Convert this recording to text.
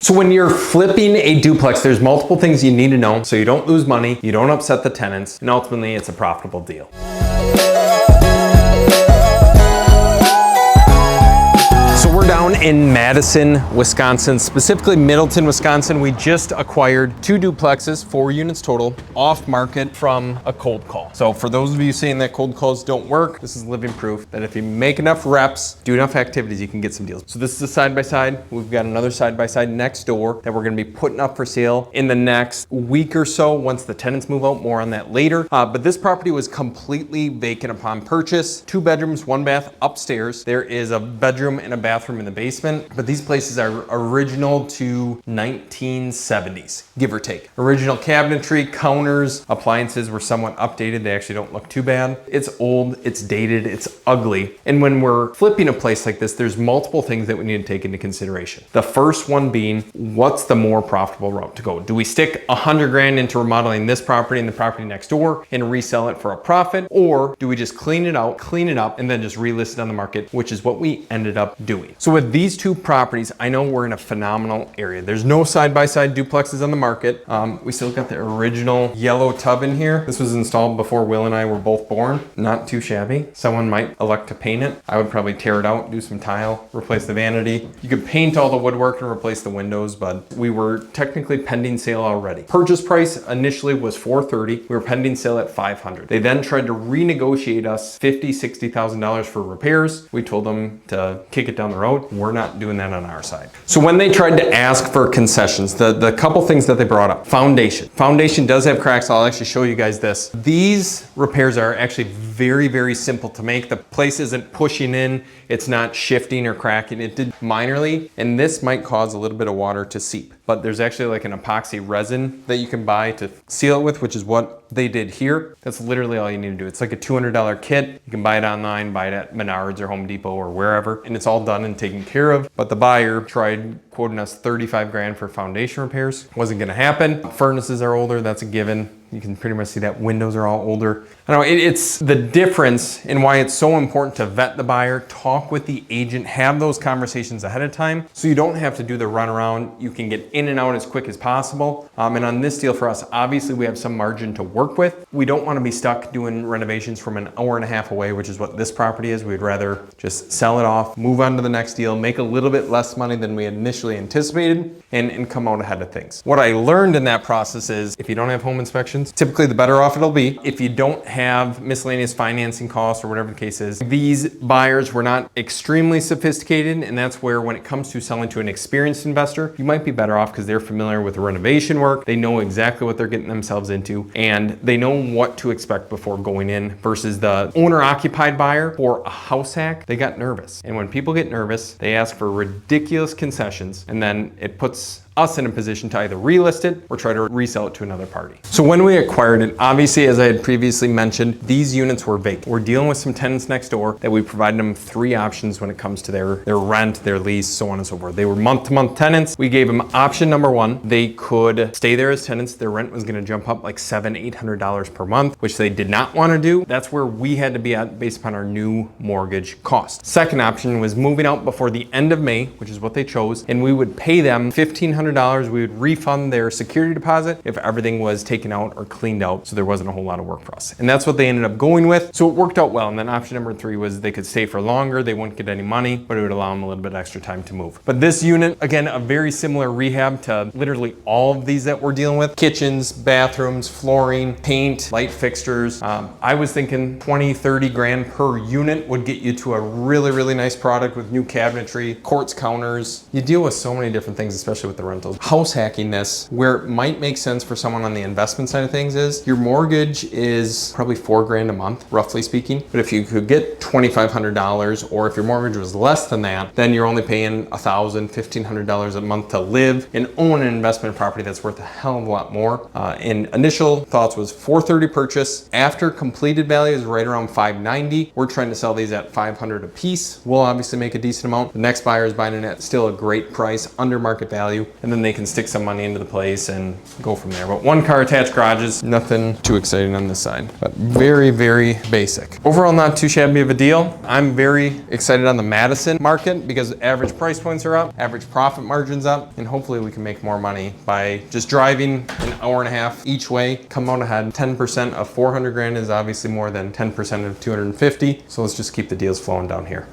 So when you're flipping a duplex, there's multiple things you need to know so you don't lose money, you don't upset the tenants, and ultimately it's a profitable deal. So we're down in Madison, Wisconsin, specifically Middleton, Wisconsin. We just acquired 2 duplexes, 4 units total, off market from a cold call. So for those of you saying that cold calls don't work, this is living proof that if you make enough reps, do enough activities, you can get some deals. So this is a side-by-side. We've got another side-by-side next door that we're gonna be putting up for sale in the next week or so once the tenants move out. More on that later. But this property was completely vacant upon purchase. 2 bedrooms, 1 bath upstairs. There is a bedroom and a bathroom in the basement, but these places are original to 1970s, give or take. Original cabinetry, counters, appliances were somewhat updated. They actually don't look too bad. It's old, it's dated, it's ugly. And when we're flipping a place like this, there's multiple things that we need to take into consideration. The first one being, what's the more profitable route to go? Do we stick 100 grand into remodeling this property and the property next door and resell it for a profit? Or do we just clean it out, clean it up, and then just relist it on the market, which is what we ended up doing. So with these 2 properties, I know we're in a phenomenal area. There's no side-by-side duplexes on the market. We still got the original yellow tub in here. This was installed before Will and I were both born. Not too shabby. Someone might elect to paint it. I would probably tear it out, do some tile, replace the vanity. You could paint all the woodwork and replace the windows, but we were technically pending sale already. Purchase price initially was $430. We were pending sale at $500. They then tried to renegotiate us $50,000, $60,000 for repairs. We told them to kick it down the road. We're not doing that on our side. So when they tried to ask for concessions, the couple things that they brought up, foundation. Foundation does have cracks. I'll actually show you guys this. These repairs are actually very, very simple to make. The place isn't pushing in. It's not shifting or cracking. It did minorly, and this might cause a little bit of water to seep. But there's actually like an epoxy resin that you can buy to seal it with, which is what they did here. That's literally all you need to do. It's like a $200 kit. You can buy it online, buy it at Menards or Home Depot or wherever, and it's all done and taken care of. But the buyer tried quoting us 35 grand for foundation repairs. Wasn't gonna happen. Furnaces are older, that's a given. You can pretty much see that windows are all older. I know it's the difference in why it's so important to vet the buyer, talk with the agent, have those conversations ahead of time so you don't have to do the runaround. You can get in and out as quick as possible. And on this deal for us, obviously we have some margin to work with. We don't want to be stuck doing renovations from an hour and a half away, which is what this property is. We'd rather just sell it off, move on to the next deal, make a little bit less money than we initially anticipated, and come out ahead of things. What I learned in that process is if you don't have home inspections, typically the better off it'll be. If you don't have miscellaneous financing costs or whatever the case is, these buyers were not extremely sophisticated, and that's where when it comes to selling to an experienced investor, you might be better off because they're familiar with the renovation work. They know exactly what they're getting themselves into, and they know what to expect before going in versus the owner-occupied buyer for a house hack. They got nervous. And when people get nervous, they ask for ridiculous concessions, and then it puts us in a position to either relist it or try to resell it to another party. So when we acquired it, obviously, as I had previously mentioned, these units were vacant. We're dealing with some tenants next door that we provided them 3 options when it comes to their rent, their lease, so on and so forth. They were month-to-month tenants. We gave them option number 1. They could stay there as tenants. Their rent was gonna jump up like $700, $800 per month, which they did not wanna do. That's where we had to be at based upon our new mortgage cost. Second option was moving out before the end of May, which is what they chose, and we would pay them $1,500. We would refund their security deposit if everything was taken out or cleaned out, so there wasn't a whole lot of work for us. And that's what they ended up going with. So it worked out well. And then option number 3 was they could stay for longer. They wouldn't get any money, but it would allow them a little bit extra time to move. But this unit, again, a very similar rehab to literally all of these that we're dealing with. Kitchens, bathrooms, flooring, paint, light fixtures. I was thinking 20, 30 grand per unit would get you to a really, really nice product with new cabinetry, quartz counters. You deal with so many different things, especially with the rentals. House hacking this, where it might make sense for someone on the investment side of things is your mortgage is probably $4 grand a month, roughly speaking. But if you could get $2,500, or if your mortgage was less than that, then you're only paying $1,000, $1,500 a month to live and own an investment property that's worth a hell of a lot more. And initial thoughts was $430 purchase. After completed value is right around $590. We're trying to sell these at $500 a piece. We'll obviously make a decent amount. The next buyer is buying it at still a great price, under market value. and then they can stick some money into the place and go from there. But 1 car attached garages, nothing too exciting on this side, but very, very basic. Overall, not too shabby of a deal. I'm very excited on the Madison market because average price points are up, average profit margins up, and hopefully we can make more money by just driving an hour and a half each way, come out ahead. 10% of 400 grand is obviously more than 10% of 250. So let's just keep the deals flowing down here.